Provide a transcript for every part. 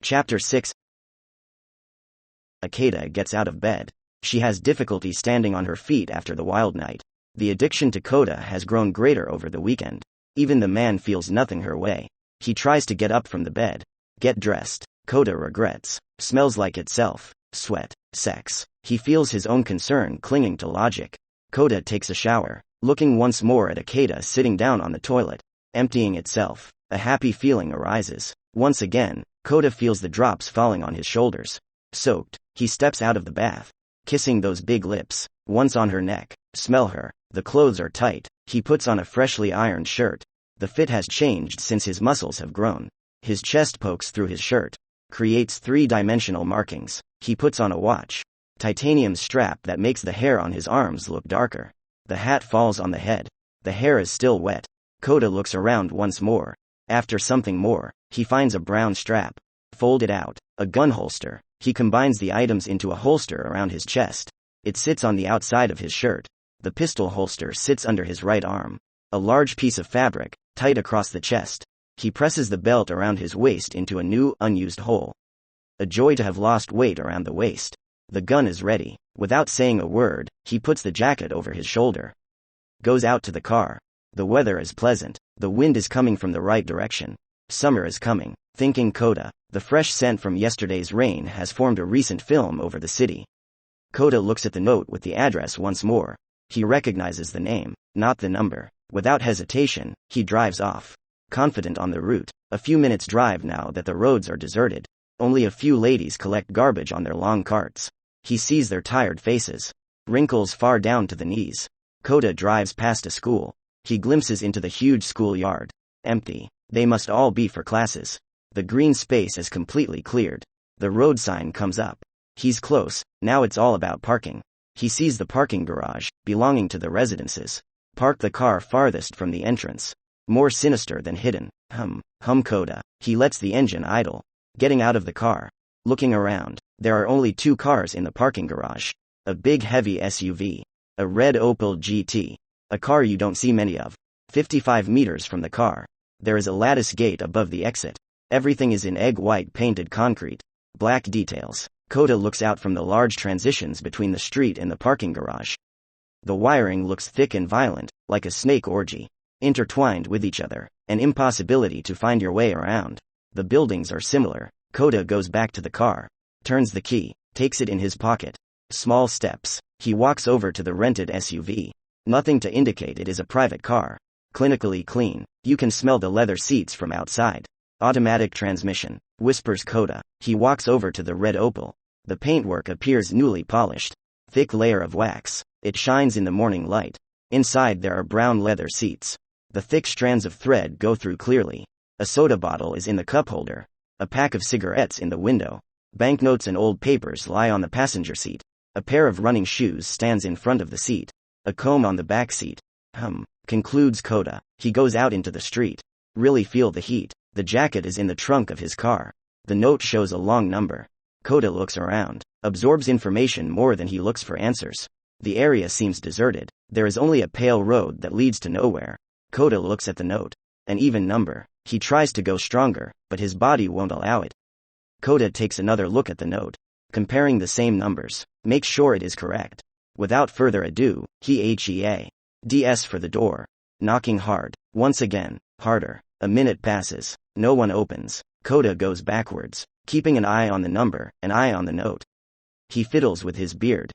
Chapter 6. Akeda gets out of bed. She has difficulty standing on her feet after the wild night. The addiction to Kota has grown greater over the weekend. Even the man feels nothing her way. He tries to get up from the bed. Get dressed. Kota regrets. Smells like itself. Sweat. Sex. He feels his own concern clinging to logic. Kota takes a shower. Looking once more at Akeda sitting down on the toilet. Emptying itself. A happy feeling arises. Once again, Kota feels the drops falling on his shoulders. Soaked, he steps out of the bath. Kissing those big lips. Once on her neck. Smell her. The clothes are tight. He puts on a freshly ironed shirt. The fit has changed since his muscles have grown. His chest pokes through his shirt. Creates three-dimensional markings. He puts on a watch. Titanium strap that makes the hair on his arms look darker. The hat falls on the head. The hair is still wet. Kota looks around once more. After something more, he finds a brown strap. Folded out. A gun holster. He combines the items into a holster around his chest. It sits on the outside of his shirt. The pistol holster sits under his right arm. A large piece of fabric, tight across the chest. He presses the belt around his waist into a new, unused hole. A joy to have lost weight around the waist. The gun is ready. Without saying a word, he puts the jacket over his shoulder. Goes out to the car. The weather is pleasant. The wind is coming from the right direction. Summer is coming. Thinking Kota, the fresh scent from yesterday's rain has formed a recent film over the city. Kota looks at the note with the address once more. He recognizes the name, not the number. Without hesitation, he drives off. Confident on the route. A few minutes drive now that the roads are deserted. Only a few ladies collect garbage on their long carts. He sees their tired faces. Wrinkles far down to the knees. Kota drives past a school. He glimpses into the huge schoolyard. Empty. They must all be for classes. The green space is completely cleared. The road sign comes up. He's close. Now it's all about parking. He sees the parking garage, belonging to the residences. Park the car farthest from the entrance. More sinister than hidden. Hum Kota. He lets the engine idle. Getting out of the car. Looking around. There are only two cars in the parking garage. A big heavy SUV. A red Opel GT. A car you don't see many of. 55 meters from the car. There is a lattice gate above the exit. Everything is in egg-white painted concrete. Black details. Kota looks out from the large transitions between the street and the parking garage. The wiring looks thick and violent, like a snake orgy. Intertwined with each other. An impossibility to find your way around. The buildings are similar. Kota goes back to the car. Turns the key. Takes it in his pocket. Small steps. He walks over to the rented SUV. Nothing to indicate it is a private car. Clinically clean. You can smell the leather seats from outside. Automatic transmission. Whispers Kota. He walks over to the red Opel. The paintwork appears newly polished. Thick layer of wax. It shines in the morning light. Inside there are brown leather seats. The thick strands of thread go through clearly. A soda bottle is in the cup holder. A pack of cigarettes in the window. Banknotes and old papers lie on the passenger seat. A pair of running shoes stands in front of the seat. A comb on the back seat. Concludes Kota. He goes out into the street. Really feel the heat. The jacket is in the trunk of his car. The note shows a long number. Kota looks around. Absorbs information more than he looks for answers. The area seems deserted. There is only a pale road that leads to nowhere. Kota looks at the note. An even number. He tries to go stronger, but his body won't allow it. Kota takes another look at the note. Comparing the same numbers. Makes sure it is correct. Without further ado, he HEADS for the door. Knocking hard. Once again. Harder. A minute passes. No one opens. Kota goes backwards. Keeping an eye on the number, an eye on the note. He fiddles with his beard.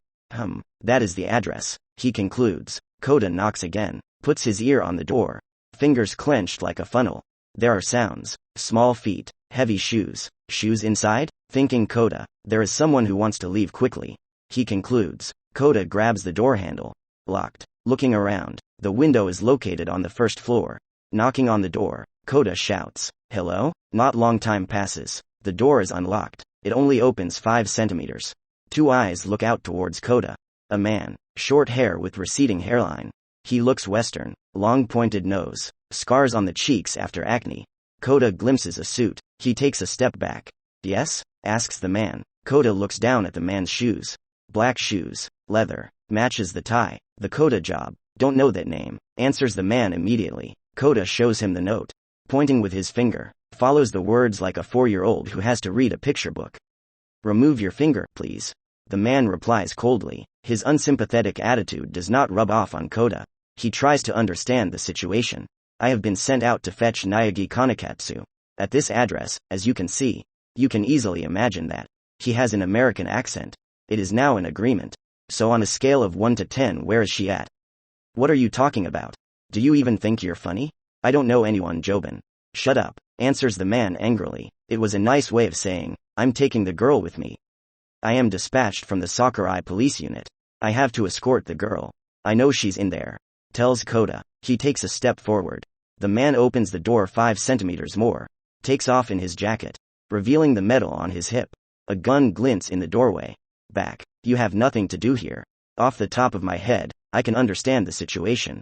That is the address. He concludes. Kota knocks again. Puts his ear on the door. Fingers clenched like a funnel. There are sounds. Small feet. Heavy shoes. Shoes inside? Thinking Kota. There is someone who wants to leave quickly. He concludes. Kota grabs the door handle. Locked. Looking around. The window is located on the first floor. Knocking on the door. Kota shouts. Hello? Not long time passes. The door is unlocked. It only opens 5 centimeters. Two eyes look out towards Kota. A man. Short hair with receding hairline. He looks Western. Long pointed nose. Scars on the cheeks after acne. Kota glimpses a suit. He takes a step back. Yes? Asks the man. Kota looks down at the man's shoes. Black shoes. Leather. Matches the tie. The Kota job. Don't know that name. Answers the man immediately. Kota shows him the note. Pointing with his finger. Follows the words like a 4-year-old who has to read a picture book. Remove your finger, please. The man replies coldly. His unsympathetic attitude does not rub off on Kota. He tries to understand the situation. I have been sent out to fetch Nayagi Kanekatsu. At this address, as you can see. You can easily imagine that. He has an American accent. It is now an agreement. So on a scale of 1 to 10, where is she at? What are you talking about? Do you even think you're funny? I don't know anyone, Jobin. Shut up, answers the man angrily. It was a nice way of saying, I'm taking the girl with me. I am dispatched from the Sakurai police unit. I have to escort the girl. I know she's in there. Tells Kota. He takes a step forward. The man opens the door 5 centimeters more. Takes off in his jacket, revealing the medal on his hip. A gun glints in the doorway. Back. You have nothing to do here. Off the top of my head, I can understand the situation.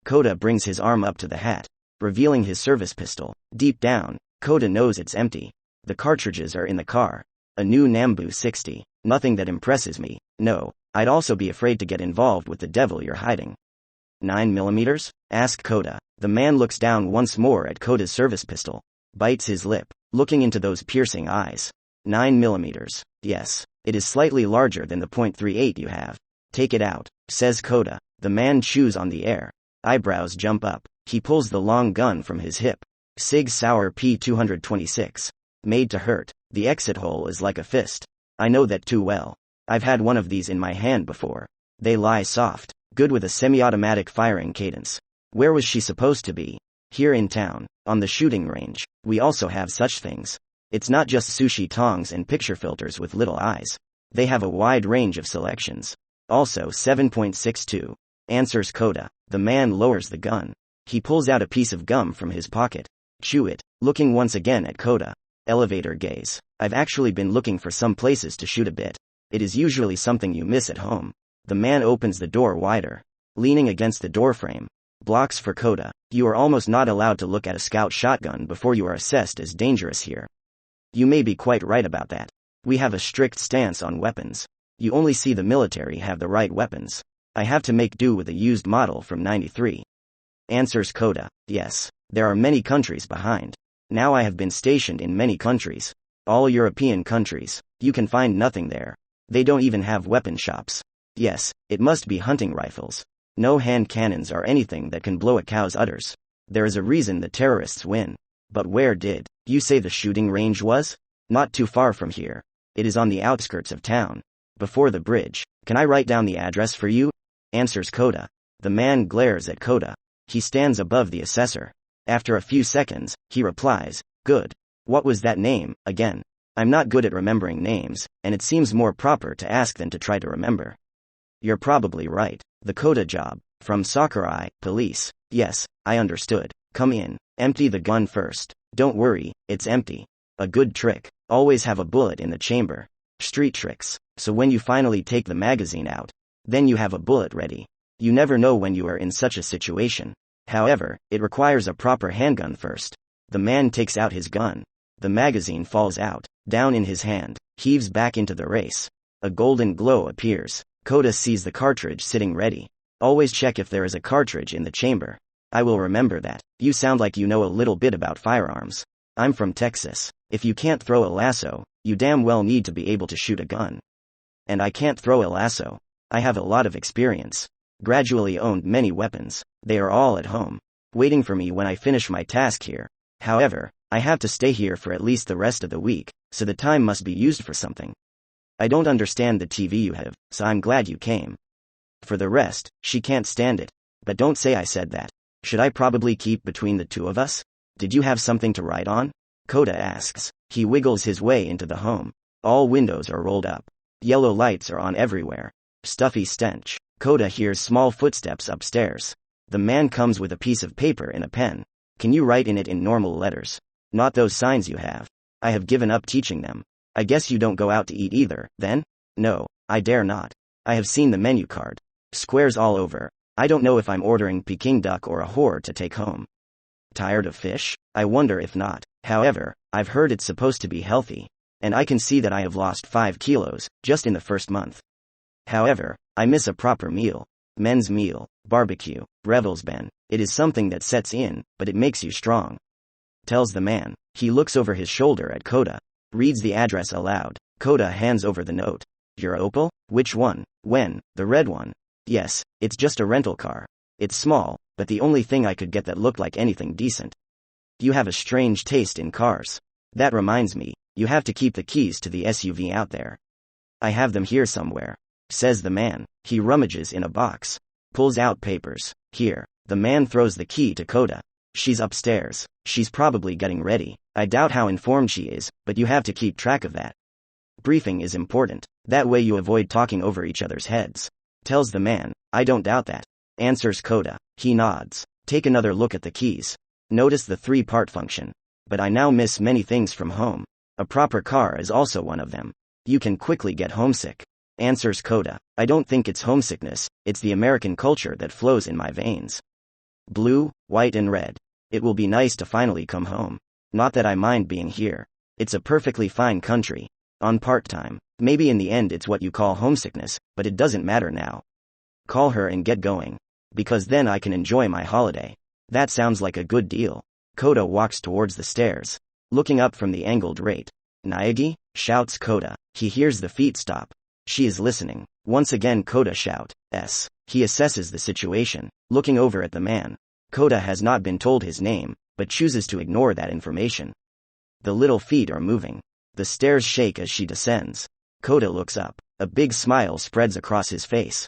Kota brings his arm up to the hat, revealing his service pistol. Deep down, Kota knows it's empty. The cartridges are in the car. A new Nambu 60. Nothing that impresses me. No, I'd also be afraid to get involved with the devil you're hiding. 9mm? Asks Kota. The man looks down once more at Kota's service pistol. Bites his lip, looking into those piercing eyes. 9mm. Yes, it is slightly larger than the .38 you have. Take it out, says Kota. The man chews on the air. Eyebrows jump up. He pulls the long gun from his hip. Sig Sauer P226. Made to hurt. The exit hole is like a fist. I know that too well. I've had one of these in my hand before. They lie soft, good with a semi-automatic firing cadence. Where was she supposed to be? Here in town, on the shooting range. We also have such things. It's not just sushi tongs and picture filters with little eyes. They have a wide range of selections. Also 7.62. Answers Kota. The man lowers the gun. He pulls out a piece of gum from his pocket. Chew it, looking once again at Kota. Elevator gaze. I've actually been looking for some places to shoot a bit. It is usually something you miss at home. The man opens the door wider. Leaning against the doorframe. Blocks for Kota. You are almost not allowed to look at a scout shotgun before you are assessed as dangerous here. You may be quite right about that. We have a strict stance on weapons. You only see the military have the right weapons. I have to make do with a used model from '93. Answers Kota. Yes, there are many countries behind. Now I have been stationed in many countries. All European countries. You can find nothing there. They don't even have weapon shops. Yes, it must be hunting rifles. No hand cannons or anything that can blow a cow's udders. There is a reason the terrorists win. But where did you say the shooting range was? Not too far from here. It is on the outskirts of town. Before the bridge. Can I write down the address for you? Answers Kota. The man glares at Kota. He stands above the assessor. After a few seconds, he replies, good. What was that name, again? I'm not good at remembering names, and it seems more proper to ask than to try to remember. You're probably right. The Kota job. From Sakurai, police. Yes, I understood. Come in. Empty the gun first. Don't worry, it's empty. A good trick. Always have a bullet in the chamber. Street tricks. So when you finally take the magazine out, then you have a bullet ready. You never know when you are in such a situation. However, it requires a proper handgun first. The man takes out his gun. The magazine falls out, down in his hand, heaves back into the race. A golden glow appears. Kota sees the cartridge sitting ready. Always check if there is a cartridge in the chamber. I will remember that. You sound like you know a little bit about firearms. I'm from Texas. If you can't throw a lasso, you damn well need to be able to shoot a gun. And I can't throw a lasso. I have a lot of experience. Gradually owned many weapons. They are all at home, waiting for me when I finish my task here. However, I have to stay here for at least the rest of the week, so the time must be used for something. I don't understand the TV you have, so I'm glad you came. For the rest, she can't stand it. But don't say I said that. Should I probably keep between the two of us? Did you have something to write on? Kota asks. He wiggles his way into the home. All windows are rolled up. Yellow lights are on everywhere. Stuffy stench. Kota hears small footsteps upstairs. The man comes with a piece of paper and a pen. Can you write in it in normal letters? Not those signs you have. I have given up teaching them. I guess you don't go out to eat either, then? No, I dare not. I have seen the menu card. Squares all over. I don't know if I'm ordering Peking duck or a whore to take home. Tired of fish? I wonder if not. However, I've heard it's supposed to be healthy. And I can see that I have lost 5 kilos, just in the first month. However, I miss a proper meal. Men's meal, barbecue, Revelsben. It is something that sets in, but it makes you strong. tells the man. He looks over his shoulder at Kota. Reads the address aloud. Kota hands over the note. Your Opel? Which one? When? The red one. Yes, it's just a rental car. It's small, but the only thing I could get that looked like anything decent. You have a strange taste in cars. That reminds me, you have to keep the keys to the SUV out there. I have them here somewhere, says the man. He rummages in a box. Pulls out papers. Here. The man throws the key to Kota. She's upstairs. She's probably getting ready. I doubt how informed she is, but you have to keep track of that. Briefing is important. That way you avoid talking over each other's heads. Tells the man. I don't doubt that. Answers Kota. He nods. Take another look at the keys. Notice the three-part function. But I now miss many things from home. A proper car is also one of them. You can quickly get homesick. Answers Kota. I don't think it's homesickness, it's the American culture that flows in my veins. Blue, white and red. It will be nice to finally come home. Not that I mind being here. It's a perfectly fine country. On part-time. Maybe in the end it's what you call homesickness, but it doesn't matter now. Call her and get going. Because then I can enjoy my holiday. That sounds like a good deal. Kota walks towards the stairs. Looking up from the angled rate. Naegi? Shouts Kota. He hears the feet stop. She is listening. Once again Kota shouts. He assesses the situation, looking over at the man. Kota has not been told his name, but chooses to ignore that information. The little feet are moving. The stairs shake as she descends. Kota looks up. A big smile spreads across his face.